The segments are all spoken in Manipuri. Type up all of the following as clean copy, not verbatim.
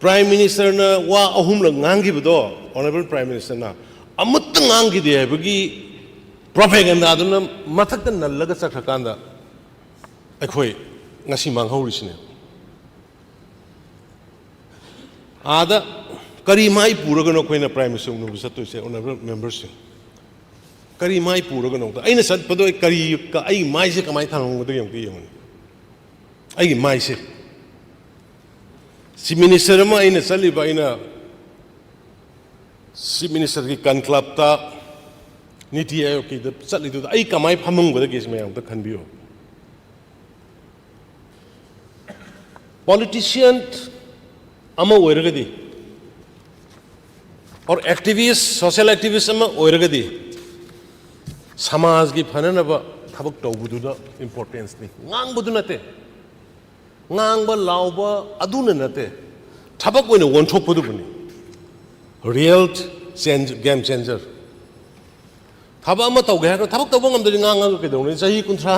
Prime Minister na wa ahum lang ngangi bado Honorable Prime Minister na amut ngangi dia bagi propaganda do na mathak tan nalaga sakakanda akhoi ngasi manghaurisine ada kari mai puraga no koina Prime Minister no sato se honorable members kari mai puraga no aina sat pado kari ka ai mai se kamai thanong do yong ki yong ai mai se si minister ma ina sali ba ina si minister ki kan club ta niti ayo ki da sali do ai kamai phamung ba ge me ang ta khan biyo politician ama oiragadi or activist social activist ama oiragadi samaj ki phanana ba thabak tawbudu da importance ni ngang budu nate ngang lauba aduna nate thabak oina wonthok pudu buni real change game changer thaba ama tawge ha thabak tawba ngamdari ngang ke dawni sahi kunthra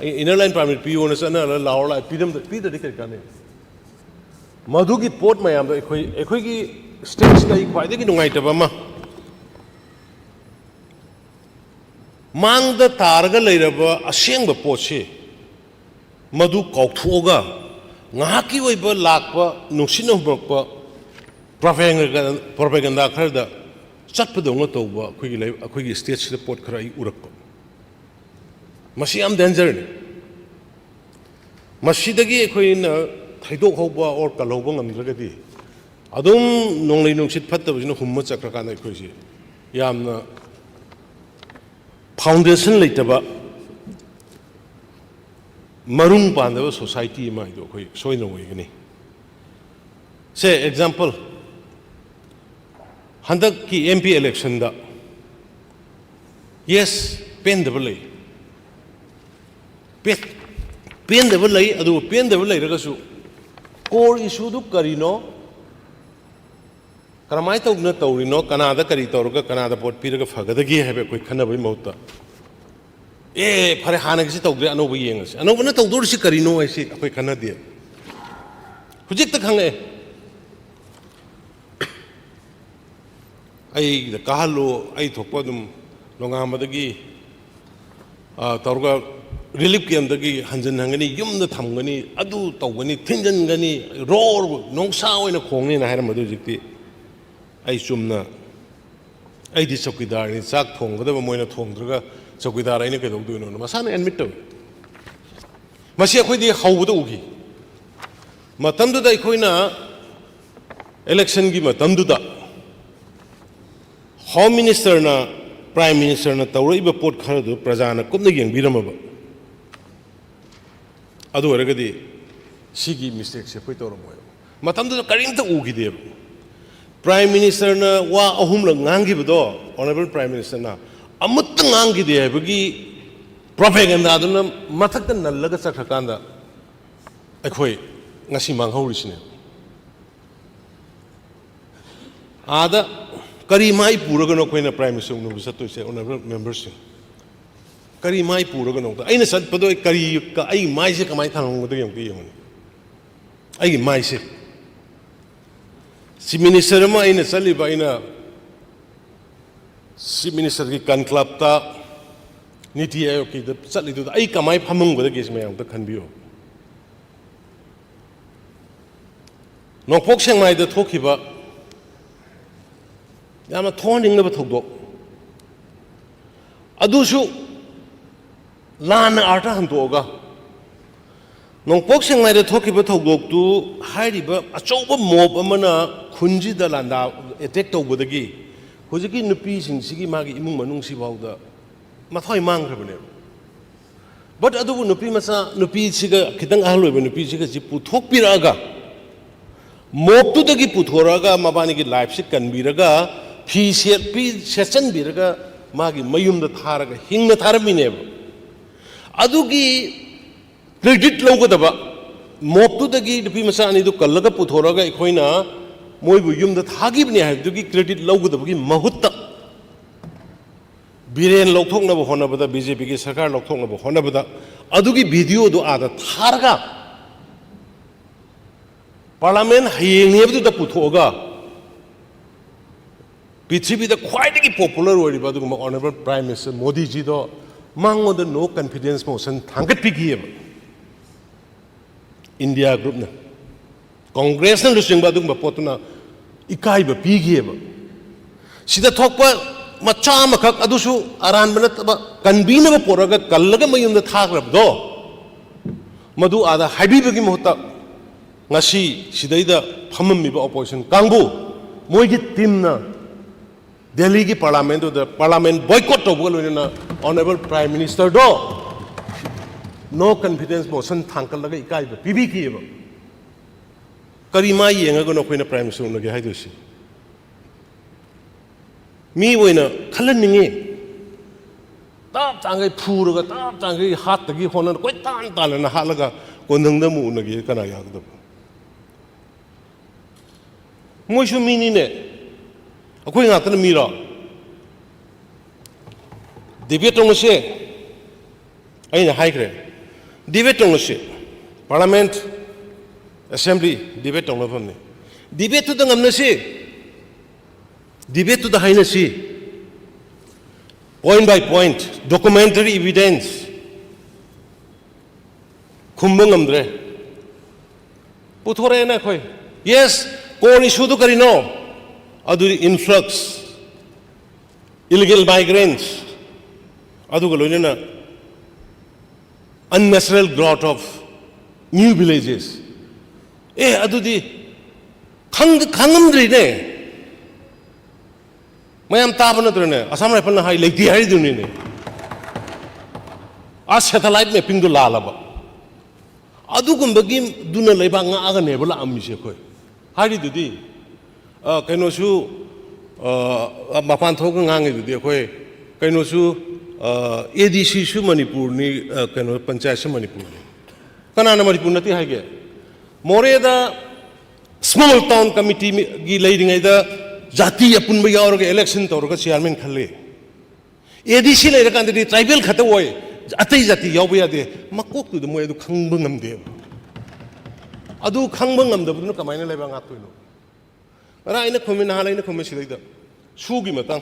inner line permit pi ona sana laula pidam pi da dikar kane madhu ki pot mayam da ekhoi ki stage ka ikhwai de ki nungai taba ma mang da targa leiraba aseng ba potse madu kauthoga ngahaki oiba lakpa nungsina humpa propaganda kharda chatpadonga tawba akhoi stage da pot khara urakpa masi am danger ne masidagi akhoi na thaidok hoba or kalhoba ngamdragadi adum nonglei nungsit phattabajina humma chakra kana akhoi si yamna foundation leitaba marung pandava society ma do khoi soina oigani say example handak ki MP election da yes pendable lei pendable lei adu pendable lei ragasu core issue du karino karamai tawna tawrino kanada kari tawraga kanada pot piraga fagadagi habe koi khanabai mauta fare hana gi tawdre anoba yengas anoba na tawdur si karino ai si koi khanade hujik ta khange ai da kahalo ai thokpa dum longamadagi tawraga relief camp dagi hanjan hangani yumda thamgani adu tawgani thinjangani ror nongsa oina khongni na haram adu jikti ai chumna ai di chokidar ni chak thonggadaba moina thongdraga chokidar aina ke dogdu no masana admit taw masi akhoi di hawbuda ugi matamdu da ikhoina election gi matamdu da home minister na prime minister na tawraiba pot khara du prajana kumna yengbiramaba adu oragadi sigi mistake se khoi tawramoy matamdu da karimta ugi de Prime Minister na wa ahum lang ngangi bado Honorable Prime Minister na amut ngangi de bagi propaganda do na mathak tan nalaga sakakanda akhoi ngasi manghaurisine ada kari mai puraga no koina Prime Minister no sato se honorable members kari mai puraga no aina sat pado kari ka ai mai se kamai thanong do yong ki yong ai mai se si minister ma ina sali ba ina si minister ki kan club ta niti ayo ki da sali do ai kamai phamung ba ge me ang ta khan biyo nokpok seng mai da thoki ba yama thoning ba thokdok adu su lan arta han doga nokpok seng mai da thoki ba thokdok tu hairi ba achoba mob amana khunji da landa attack tawbadagi hojiki nupi sing sigi magi imung manung si bawda mathoi mangrabane but adu nupi masa nupi siga khitang ahloiba nupi siga ji puthok piraga mob tu dagi puthoraga mabani gi life se kanbiraga phi se pi session biraga magi mayum da tharaga hingna tharamine adugi credit logadaba mob tu dagi nupi masa ani du kallaga puthoraga ikhoina moibu yumda thagibni haibdugi credit lawgudabagi mahutta biren lokthoknaba honabada BJP gi sarkar lokthoknaba honabada adugi video do ada tharga Parliament hayeng ni the puthoga. Pichibi the quite popular word about the Honorable Prime Minister Modi ji do mango the no confidence motion thangat pigi India group na Congress na lusing ba dung ba potuna ikai ba pigi ba sida thokpa macha makak adusu aran banat ba convene ba poraga kallaga mayum da thagrab do madu ada habi bagi mohta ngasi sidaida phamam mi ba opposition kangbu moi gi team na Delhi ki parliament to the parliament boycott to na Honorable Prime Minister do no confidence motion thankal laga ikai ba pibi ki ba karima yenga go no khoina Prime Minister no ge hai dosi mi woina khalan ningi tap changai phuruga tap changai hat gi honan koi tan tan na halaga kondang da mu na ge kana ya do moi shu mini ne Aku ingat tu mira. Debate orang se, ini high grade. Debate orang se, Parliament, Assembly, debate orang apa ni? Debate tu dah ngamna se, debate tu dah hai nasi. Point by point, documentary evidence. Kumbang ngamdre. Puthore na koi. Yes, core issue tu kari no. Adu influx, illegal migrants, adu kaloi na unnatural growth of new villages. Adu di khangam dri ne. Mayam tapan na dri ne. Asam raipan na hai leki hari duni ne. As satellite mapping do lala ba. Adu kumbagi duna leba nga aga nebula ammi se koi. Hari dudi. Kaino su mapan thok ngang du de khoi kaino su ADC su Manipur ni kaino panchayat su Manipur ni kana na Manipur nati hai ge more da small town committee gi leading da jati apun ba yaur ge election tor ga chairman khalle ADC le kan de tribal khata oi atai jati yaw ba de makok tu de moi du khang bangam de adu khang bangam da bu kamaina le ba nga tu no Ara ina khomi na hala ina khomi silaida su gi matang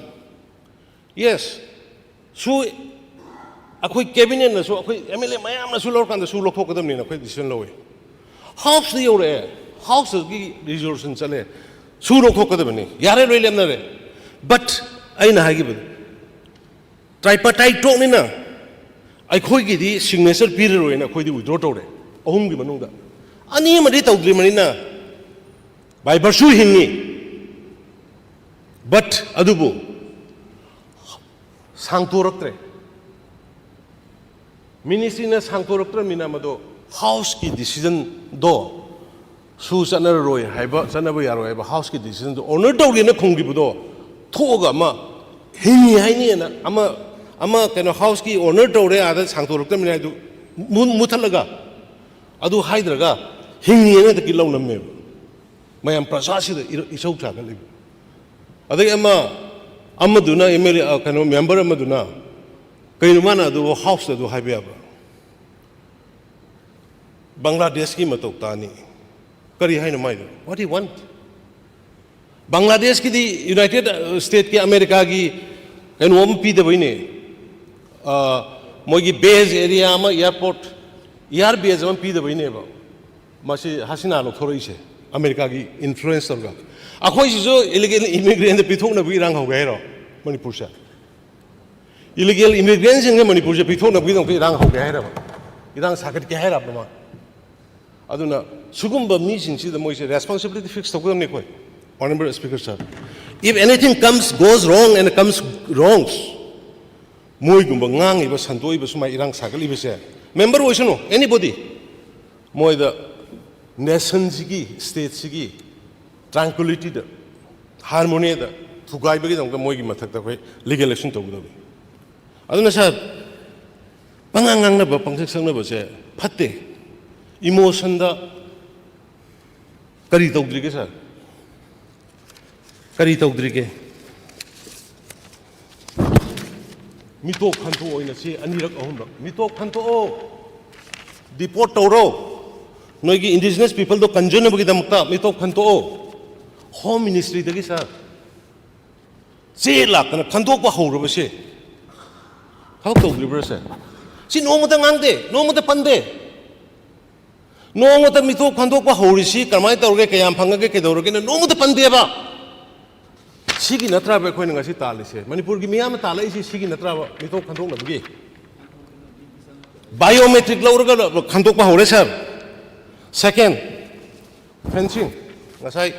yes su akhoi cabinet na su akhoi MLA mayam na su lor kan da su lok thok kadam ni na akhoi decision lowe house the yore house gi resolution chale su lok thok kadam ni yare roi lem na re but aina ha gi bu tripartite talk ni na akhoi gi di signature pi roi na akhoi di withdraw tore ahum gi manung da ani ma ri tawdri mani na by virtue hinni But adubu sangturaktre ministry na sangturaktre mina mado house ki decision do su sana roi haiba sana bo yaro haiba house ki decision do honor do na khonggi budo thoga ma hingi haini na ama kano house ki honor do re ada sangturaktre mina du muthalaga adu haidraga hingi na ki law namme mayam prasasi da isau cha gal Adai Amaduna MLA kano member Amaduna kainumana do house do haibiaba Bangladesh ki matok tani kari haina mai what do you want Bangladesh ki di United States ki America ki kano MP de boine mogi base area ma airport base ma pi de boine ba masi hasina lo thoroi se America ki influence torga akhoi jo illegal immigrant pithok na bi rang ho ga ro Manipur sa illegal immigrants in Manipur sa pithok na bi dong ki rang ho ga ro irang sakat ke ha ra ma aduna sugumba mi sing si the moi responsibility fix to gam ne koi honorable speaker sir if anything goes wrong and comes wrongs moi gumba ngang iba santoi ba sumai irang sakat iba se member oisano anybody moi the nation sigi state sigi tranquility da harmony da thugai bagi dong moi gi mathak da koi legal action to gudo aduna sa pangangang na ba pangsek sang na ba se phatte emotion da kari tawdri ke sa kari tawdri ke mitok khanto oina se anirak ahum rak mitok khanto o deport tawro नोगी इंडिजिनस पीपल दो कंजन बगी दमता मितो खंतो होम मिनिस्ट्री दगी सा चे लाकना खंतो पा होर बसे हाउ तो लिबर से सी नो मत ngang नो मत पंदे नो मत मितो खंतो पा होरिसी कमाई तौरगे कयाम फंगगे के दौरगे नो मत पंदे बा सिगी नत्रा बे खोइन ngasi तालिसे मणिपुर की मियाम तालै सिगी नत्रा मितो खंतो नबगे बायोमेट्रिक लौरगा खंतो पा होरे sir second fencing ngasai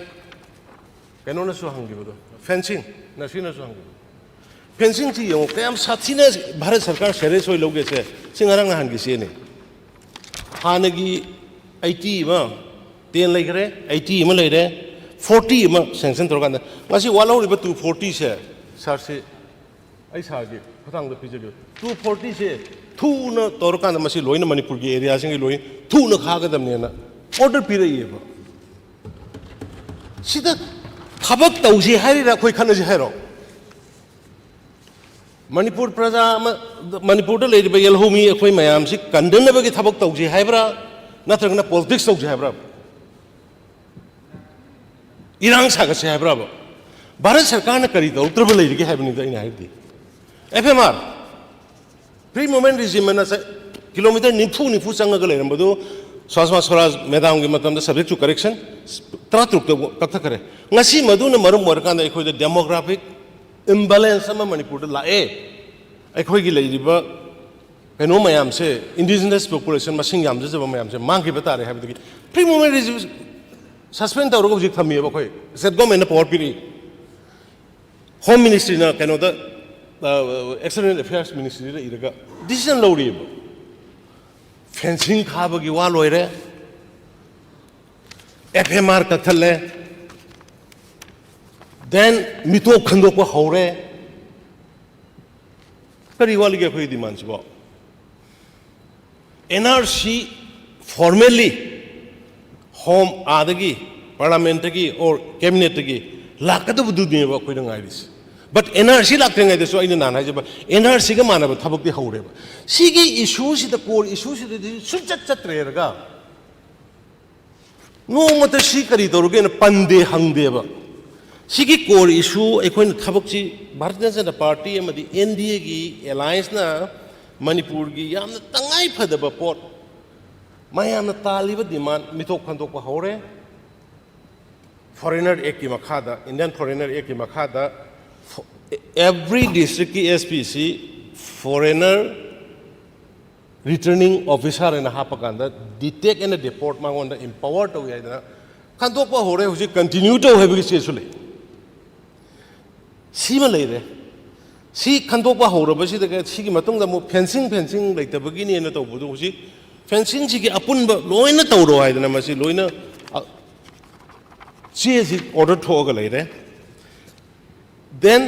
keno na su hangibudo fencing na sina su hangibudo fencing ti yo kayam sathina bharat sarkar sere soi loge se singarang hangi se ne hanagi 80 ma 10 lai gare 80 ma lai re 40 ma sanction tor kan ngasi walo ri ba 240 se sar se ai sa gi photang da pije 240 se thu na tor kan ma si loina manipur gi area sing gi loin thu na kha ga dam ne na order pi ri ba sida थबक तौजी हाइरा कोई खनजी हाइरो मणिपुर प्रजा मणिपुर द लेरि बयल होमी अखोई मयाम सि कंदनबगी थबक तौजी हाइब्रा नत्रगना पॉलिटिक्स तौजी हाइब्रा इरांग सागसे हाइब्रा भारत सरकार ने करी तो उत्तर लेरि के हाइबनि द इन हाइदि एफएमआर प्री मोमेंट रिजिम ना किलोमीटर निफु चंगा ग लेरमबदो स्वासमा स्वराज मैदाम की मतलब सब्जेक्ट टू करेक्शन तरा तुक कथा करे ngasi maduna marum warkan ai khoi da demographic imbalance ama manipur da lae ai khoi gi leiriba keno mayam se indigenous population masing yam je ba mayam se mang gi bata re ha bi pre moment is suspend ta ro gi thami ba khoi set government na power piri home ministry na keno da external affairs ministry da iraga decision lo ri fencing kha ba gi wa loire FMR ka thale then mito khando ko hore kari wali ge khoi demand ba NRC formally home adagi parliament gi or cabinet gi lakadu budu ne ba khoi ngai dis but NRC lakte ngai de so ina nan ha ba NRC ga mana ba thabak di hore ba sigi issue si the core issue si de sujat chatre ga no mata si kari doruge na pande hangde ba sigi core issue ekhoin thabak chi Bharatiya Janata Party amadi NDA gi alliance na Manipur gi yamna tangai phadaba pot mayamna taliba demand mitok khandok pa hore foreigner act ki makhada Indian foreigner act ki makhada every district ki SPC foreigner returning officer in hapakanda detect and deport mangonda empowered to yaidana khandok pa hore husi continue to have gi sesule sima leire si khandok pa hore ba si da si gi matong da mo fencing like the begini na to budu husi fencing si gi apun ba loina to ro haidana ma si loina si order to ga leire then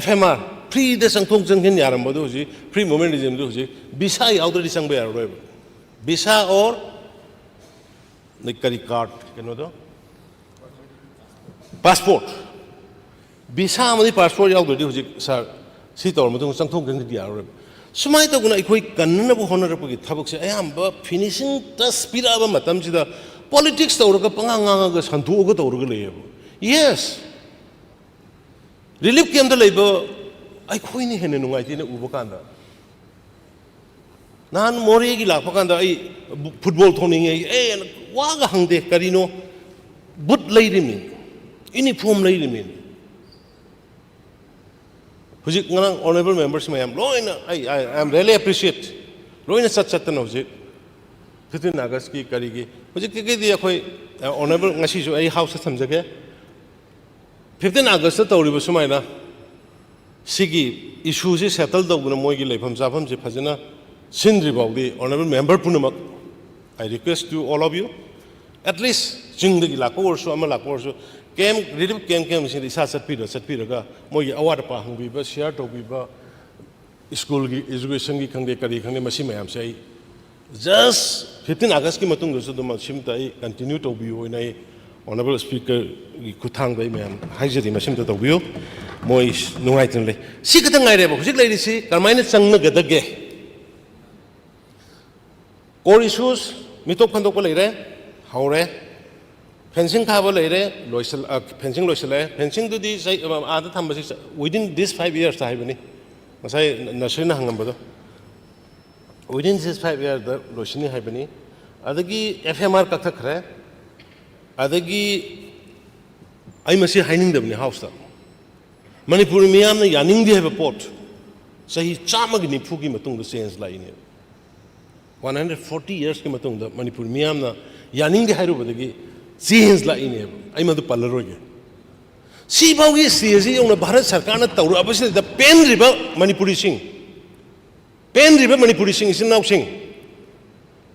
FMR pre the sangthong janghen yaram bodu husi pre moment regime du husi visa yaudri sang ba yaro visa or nikari card keno do passport visa amadi passport yaudri husi sir si tor mutung sangthong janghen yaro sumai to guna ikoi kanna bu honor pu gi thabuk se ayam ba finishing touch pira ba matam sida politics to ga panganga ga santhu ga to ga le yes relief camp da leibo ai khoi ni hene nungai ti ne uba kanda nan mori gi la pakanda ai football thoning ai wa ga hangde karino but leirimi uniform leirimi hujik ngang honorable members mayam loina I am really appreciate loina sat na hujik 15 August ki kari gi hujik ke di khoi honorable ngasi jo ai house samjage 15 August ta tawri ba sumai na sigi issue se settle da guna moi gi leifam jafam je phajana sindri baudi honorable member punamak I request to all of you at least jing de la ko so ama la ko so kem relief kem sin isa sat pi ga moi gi award pa hang bi ba share to bi ba school gi education gi khangde kari khangde masi mayam se just 15 August ki matung so do ma sim tai continue to bi hoinai honorable speaker gi kuthang dai mayam haijadi masim to bi moi nungai tin le si ka ngai re ba hujik le si karmaina changna ga dage core issues mitok khandok ko le re hore fencing khaba leire loisal fencing loisale fencing to di sai ada thambasi within this 5 years ta haibani masai nursery na hangam bodo within this 5 years da loisini haibani adagi FMR ka thakre adagi ai masi haining dabni house ta Manipur miyam na yaning di have a port sahi chamag ni phugi matung da change lai ne 140 years ke matung da Manipur miyam na yaning di hairu badagi change lai ne ai madu palaroge si baugi siasi yong na Bharat Sarkar na tawru abasi da pen riba Manipuri sing isin naw sing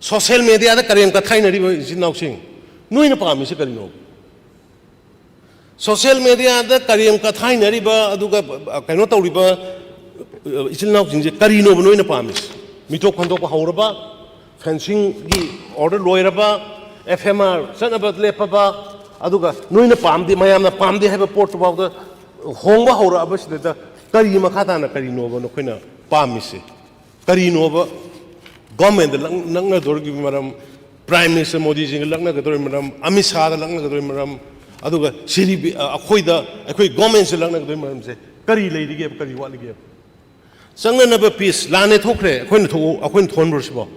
social media da karyan ka thaina riba isin naw sing noi na pami se karino social media da karyan ka thaina riba aduga kaino tawriba isin naw sing je karino noi na pami mitok khondok hauraba fencing gi order loiraba FMR sanaba lepaba aduga noi na pamdi mayam na pamdi have port about the hongba haura abasi da kari makata na karino ba no khoina pami se karino ba government langna dorgi maram Prime Minister Modi ji langna ga dori maram Amit Shah langna ga dori maram aduga siri akhoi da akhoi government se langna ga dori maram se kari lei dige kari wa lige sangna na ba peace lane thokre akhoi thon bor sibo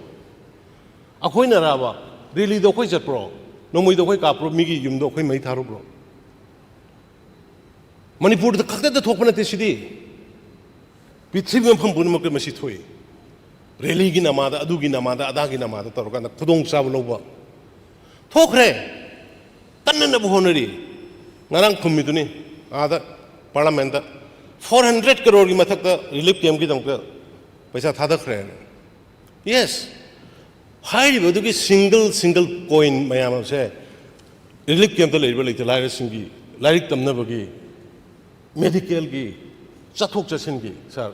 akhoi na ra ba really do khoi jat pro no moi do khoi ka pro mi gi yum do khoi mai tharu pro Manipur da khakta da thokpana te sidi pithribi pham bun mak masi thoi rally gi namada adugi namada adagi namada torkana khudong sab loba thokre tanna na honari ngarang thummi duni ada parliament 400 crore gi mathak da relief camp gi dangka paisa thada khre yes high bodu gi single coin mayam se relief camp da leiba leite lai singi lairik tamna bagi medical gi chathok chasin gi sir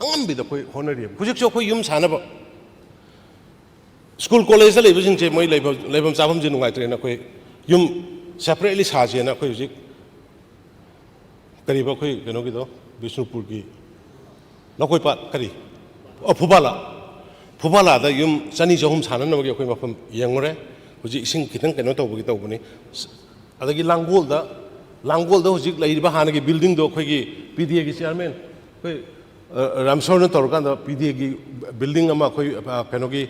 angam bi da koi honari hujik so koi yum sana ba school college da leiba sing che moi leibam chabam je nungai tre na koi yum separately sa je na koi hujik kari ba koi keno gi do Bishnupur gi na koi pa kari phubala da yum chani jahum sana na gi koi mafam yangore hujik ising kitang keno to gi to buni adagi langgol da hujik leiba hana gi building do koi gi PDA gi chairman koi Ramsor na torkan da PDA gi building ama koi kano gi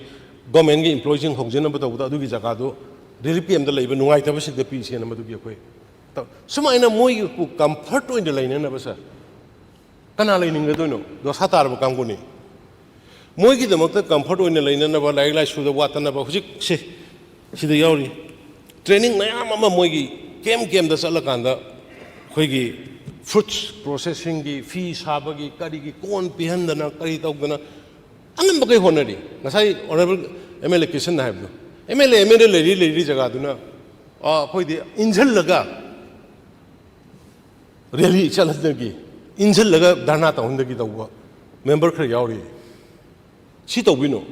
government gi employees ing hokjena ba tawda adu gi jaga do relief PM da leiba nungai ta basi da pi se na madu gi koi sumaina moi ku comfort in the line na basa kana lening ga do no do satar ba kanguni moi gi da makta comfort in the line na ba lai lai su da wata na ba hujik se sida yauri training mayam ama moi gi kem da sala kan da koi gi fruits processing gi fish habagi kari gi kon pihandana kari tawdana angam bagai honari ngasai honorable MLA Kishan na habdo MLA leri jaga duna koi di injal laga rally chalasna gi injal laga dharna tawhunda gi tawba member khar yauri si tawbino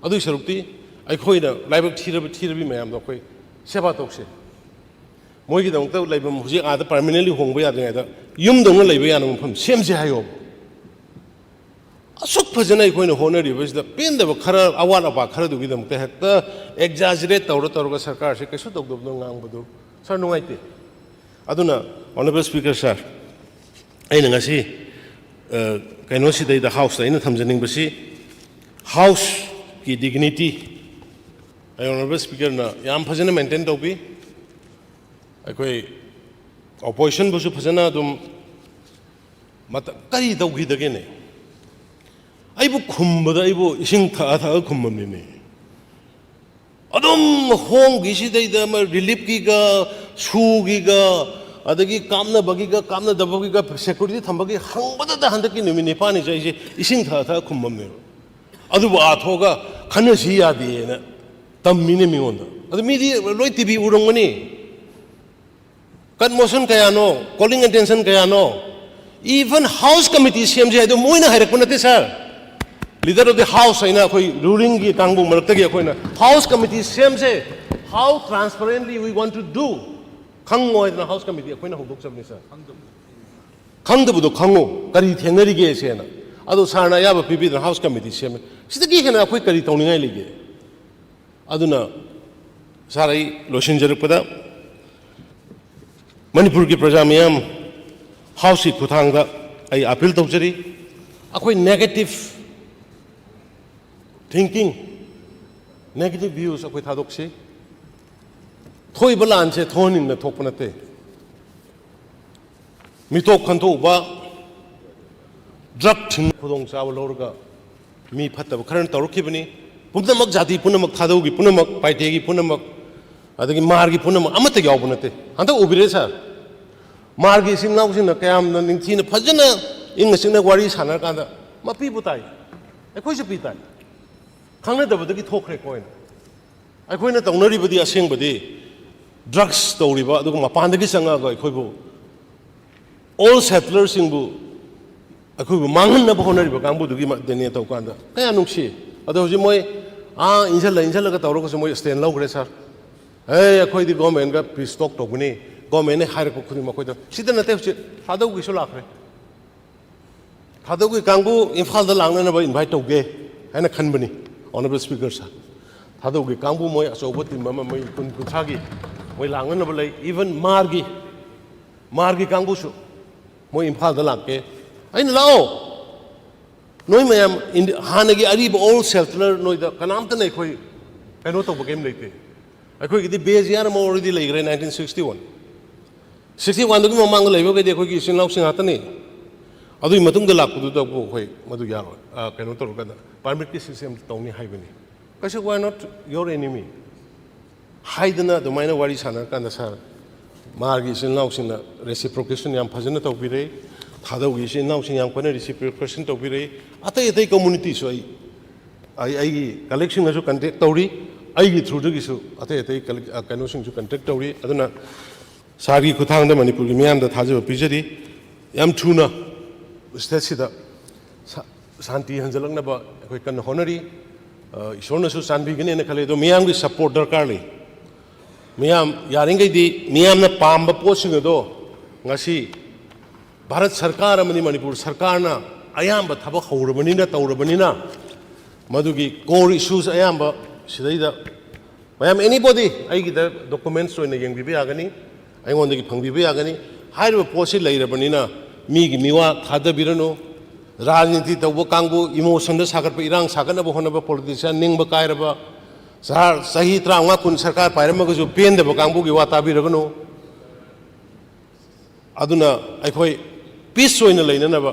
adu sarukti ai khoi na laibak thirabi mayam da koi seba tokse moi gi dong ta laibam huji ada permanently hongba ya da yum dong leiba ya no pham semje hayo asuk phajana khoi na honari bas da pen da khara awala ba khara du gi dong ta hekta exaggerate tawra ga sarkar se kesu dog dog ngang bodu sar nungai te aduna honorable speaker sir ai nanga si kaino si da house da ina thamjaning basi house ki dignity ai honorable speaker na yam phajana maintain to bi akhoi opposition busu phajana dum mata kari dawgi dage ne aibu khumbada aibu ising tha khummamni ne adum hongi si dai da relief gi ga su gi ga adagi kamna bagi ga kamna dabagi ga security thambagi hangbada da handaki numi ne pani jai je ising tha khummamne adu ba thoga khana si ya de na tammine mi onda adu mi di loi tv urongani motion kaya no, calling attention kaya no, even house committee CMJ do moi na hairak punate sir. Leader of the house aina koi ruling ki kangbu marakta ki koi na house committee CMJ how transparently we want to do. Kang mo na house committee koi na hubuk sabni sir. Kang da budo kango kari thenari ge se na. Ado sarna ya ba pipi house committee CMJ. Sida ki kana koi kari tawni ngai lege. Aduna सारे लोशन जरपदा मणिपुर की प्रजा मियाम हाउस की खुथांग आई अपील तौजरी अखोई नेगेटिव थिंकिंग नेगेटिव व्यूज अखोई थादोक्सी थोई बलान से थोनिंग न थोप नते मितो खंतोबा ड्रग थिंग खुदोंग चाव लौरगा मी फत्तब खरन तौरखिबनी पुनमक जाति पुनमक थादौगी पुनमक पाइटेगी पुनमक अदगी मार्गी पुनमक अमत याव नते हंत उबिरे सर मार्गी सिंगनाउसिंग कयाम निंथीन फजना इंग सिंगना वारी सानर कांदा मपी बुताई अखोइसे पीताई खांगनदबदगी थोखरे कोइन अखोइना तौनरिबदी असेंगबदी ड्रग्स तौरिबा अदुग मपानदगी संगागा अखोइबु ऑल सेटलर सिंगबु अखोइबु मांगननब होनरिबा कांगबुदुगी देने तौकांदा कया नुंगसी अदो होजि मोय इंजल तौरगस मोय स्टैंड लौग्रे सर हे अखोइदी गवर्नमेंट का पीस टॉक तौबनी गवर्नमेंट ने हायरक खुदी मखोइदा सिदा नते होजि थादौगिसु लाखरे थादौगी कांगबु इम्फाल दा लांगननब इनवाइट तौगे हैना खनबनी ऑनरेबल स्पीकर सर थादौगी कांगबु मोय अचौबा टीम अमा मोय कुन कुथागी मोय लांगनब लay इवन मार्गी कांगबुसु मोय इम्फाल दा लाके अइन लाओ नोई मैम हानगी अरीब ऑल सेटलर नोइदा कनामत नै खोई कनो तौब गेम लेते अखोई गिदी बेज यार मो ऑलरेडी लेग्रे 1961 61 दुगी ममांग लेबो गदे अखोई इसिन लाउसिंग हातनी अदुई मतुंग दा लाकदु दबो खोई मदु यारो कनो तौरगदा परमिट की सिस्टम तौनी हाइबनी कैसे वाई नॉट योर एनिमी हाइदना दुमाइना वारी सानर कांदा सर मार्गी इसिन लाउसिंग रेसिप्रोकेशन याम फजन तौबिरे थादौगी इसिन लाउसिंग याम कने रेसिप्रोकेशन तौबिरे अतै अतै कम्युनिटी सो आई कलेक्शन असु कंटेक्ट तौरी आई थ्रू दगिसु अतै अतै कनो सिंसु कंटेक्ट तौरी अदुना सागी खुथांग द मणिपुर की मियाम द थाजब पिजरी याम थुना स्टेट सिदा शांति हंजलंगनबा अखोइ कन होनरी ईश्वरनसु चानबिगने न खले दो मियाम की सपोर्ट दरकार ले मियाम यारिंगैदी मियामना पांबा पोसिंग दो ngasi भारत सरकार अमनि मणिपुर सरकारना अयाम थबक हौरबनिना तौरबनिना मधुगी कोर इश्यूज अयाम सिदैदा मैम एनीबॉडी आइगी द डॉक्यूमेंट्स ओइना यंगबिबे यागनी आइगोंदगी फंगबिबे यागनी हाइरबा पोसि लैरबनिना मीगी मिवा थादबिरनो राजनीति तब कांगू इमोशन सागत इरांग सागनब होनब पॉलिटिशियन निंग कायरब सही 35 कुन सरकार पाइरमगसु पेंदब कांगू की वा ताबिरगनो अदुना अखोई पीस ओइना लैननब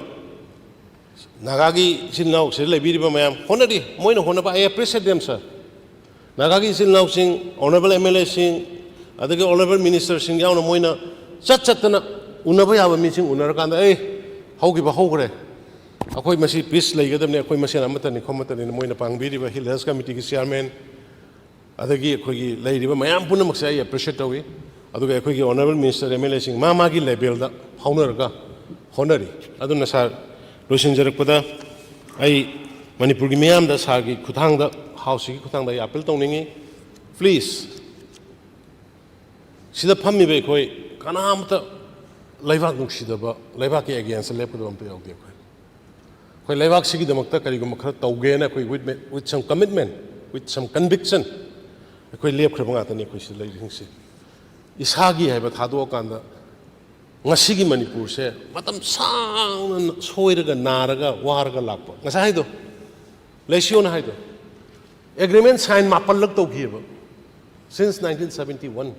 नागागी सिलनाउ से लेबिरिबा मयाम होनरी मोइना होनबा आई एप्रिशिएट देम सर नागागी सिलनाउ सिंग ऑनरेबल एमएलए सिंग अदगे ऑनरेबल मिनिस्टर सिंग यावना मोइना चतना उनबा याबा मिसिंग उनरकांदा ए हौगिबा हौगरे अखोई मसी पीस लेगदबने अखोई मसेन अमतनी खोमतनी मोइना पांगबिरिबा हिल हेल्थ कमिटी की चेयरमैन अदगी अखोई लेरिबा मयाम पुनमक्से आई एप्रिशिएट तौई अदुगा अखोई ऑनरेबल मिनिस्टर एमएलए सिंग मागी लेवल दा फाउनरगा होनरी अदुना सर लोइसिनजरकपदा आई मणिपुर की मियाम दा सागी खुथांग दा हाउस की खुथांग दा अपील तौनिंगी प्लीज सिदा फम्मिबे अखोई कनामत लेबाक नुक्सिदबा लेबाक के अगेंस्ट लेपदो अमत यावदे अखोई लेबाक सिगी दमकता करिगुम खर तौगेना अखोई with some commitment with some conviction अखोई लेपखरबा गातनी अखोई सिदा लेरिंगसे इसागी है थादो कांदा ngasi Manipur se matam sang soiraga naraga waraga lakpa ngasa haido lesion haido agreement sign mapalak to giba since 1971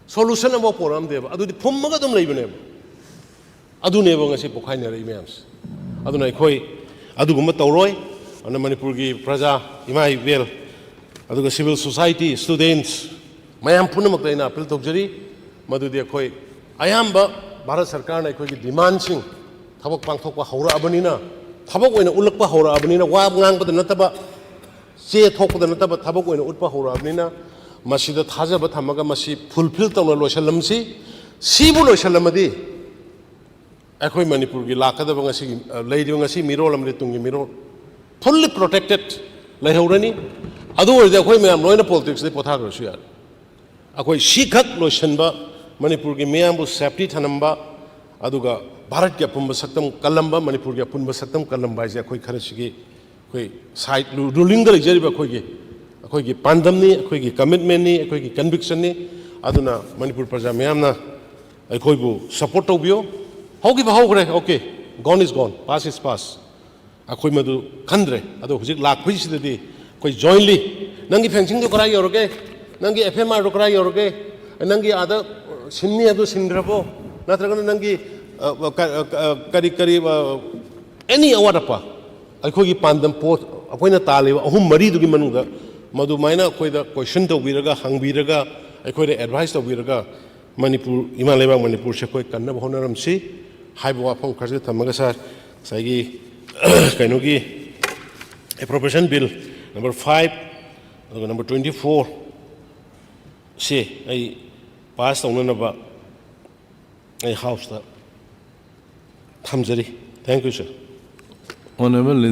solution amo poram deba adu di phummaga dum leibane adu neba ngasi pokhaina rei meams adu nai khoi adu gumba tawroi ana Manipur gi praja imai wel adu ga civil society students mayam punamak daina appeal tokjari madu di khoi ayamba Bharat सरकार ने अखोई डिमांड सिंग थबक पांथोक हौराबनिना थबक ओइना उलकपा हौराबनिना वा ngangbद नतबा चे थोकद नतबा थबक ओइना उटपा हौराबनिना मसिदा थाजबा थमगा मसि फुलफिल तौना लोइसलमसि सिबु लोइसलमदि अखोई मणिपुर की लाकदबा ngasi लेदिबा ngasi मिरोलमदि Tungi Miró fully protected लेहौरनी अदु ओइदे अखोई मयाम लोइना पॉलिटिक्स दे पोथाग्रसु यार अखोई सिखक लोइसनबा मणिपुर की मियामबु सेफ्टी थनम्बा अदुगा भारत के अपुंब सक्तम कलम्बा मणिपुर के अपुंब सक्तम कलम्बा जे अखोई खरसिगी अखोई साइड रूलिंग द लेजरिबा अखोई ꯑꯩꯈꯣꯏꯒꯤ ꯄꯥꯟꯗꯝꯅꯤ ꯑꯩꯈꯣꯏꯒꯤ ꯀꯃꯤꯠꯃꯦꯟꯅꯤ ꯑꯩꯈꯣꯏꯒꯤ ꯀꯟꯕꯤꯛꯁꯟꯅꯤ ꯑꯗꯨꯅ ꯃꯅꯤꯄꯨꯔ ꯄ꯭ꯔꯖꯥ ꯃꯌꯥꯝꯅ ꯑꯩꯈꯣꯏꯕꯨ ꯁꯄꯣꯔꯠ ꯇꯧꯕꯤꯌꯨ ꯍꯧꯈꯤꯕ ꯍꯧꯈ꯭ꯔꯦ ꯑꯣꯀꯦ ꯒꯣꯟ ꯏꯁ ꯒꯣꯟ ꯄꯥꯁ ꯏꯁ ꯄꯥꯁ ꯑꯩꯈꯣꯏ ꯃꯗꯨ ꯈꯟꯗ꯭ꯔꯦ ꯑꯗꯣ ꯍꯧꯖꯤꯛ ꯂꯥꯛꯄꯩꯁꯤꯗꯗꯤ ꯑꯩꯈꯣꯏ ꯖꯣꯏꯟꯂꯤ ꯅꯪꯒꯤ ꯐꯦꯟꯁꯤꯡꯗꯣ ꯀꯗꯥꯏ ꯌꯧꯔꯒꯦ ꯅꯪꯒꯤ FMRꯗꯣ ꯀꯗꯥꯏ ꯌꯧꯔꯒꯦ ꯅꯪꯒꯤ ꯑꯥꯗ ꯁꯤꯟꯅꯤ ꯑꯗꯨ ꯁꯤꯟꯈ꯭ꯔꯕꯣ ꯅꯠꯇ꯭ꯔꯒꯅ ꯅꯪꯒꯤ ꯀꯔꯤ ꯀꯔꯤ ꯑꯦꯅꯤ ꯑꯋꯥꯠ ꯑꯄꯥ ꯑꯩꯈꯣꯏꯒꯤ ꯄꯥꯟꯗꯝ ꯄꯣꯠ ꯑꯩꯈꯣꯏꯅ ꯇꯥꯜꯂꯤꯕ ꯑꯍꯨꯝ ꯃꯔꯤꯗꯨꯒꯤ ꯃꯅꯨꯡꯗ ꯃꯗꯨꯃꯥꯏꯅ ꯑꯩꯈꯣꯏꯗ ꯀꯣꯏꯁꯟ ꯇꯧꯕꯤꯔꯒ ꯍꯪꯕꯤꯔꯒ ꯑꯩꯈꯣꯏꯗ ꯑꯦꯗꯚꯥꯏꯁ ꯇꯧꯕꯤꯔꯒ ꯃꯅꯤꯄꯨꯔ ꯏꯃꯥ ꯂꯩꯕꯥꯛ ꯃꯅꯤꯄꯨꯔꯁꯦ ꯑꯩꯈꯣꯏ ꯀꯟꯅꯕ ꯍꯣꯠꯅꯔꯝꯁꯤ ꯍꯥꯏꯕ ꯋꯥꯐꯝ ꯈꯔꯁꯦ ꯊꯝꯃꯒ ꯁꯥꯔ ꯉꯁꯥꯏꯒꯤ ꯀꯩꯅꯣꯒꯤ ꯑꯦꯄ꯭ꯔꯣꯄ꯭ꯔꯤꯌꯦꯁꯟ ꯕꯤꯜ ꯅꯝꯕꯔ 5 ꯑꯗꯨꯒ ꯅꯝꯕꯔ 24 ꯁꯤ ꯑꯩ ꯄꯥꯁ ꯇꯧꯅꯅꯕ ꯑꯩ ꯍꯥꯎꯁꯇ ꯊꯝꯖꯔꯤ ꯊꯦꯡꯛ ꯌꯨ ꯁꯔ Honorable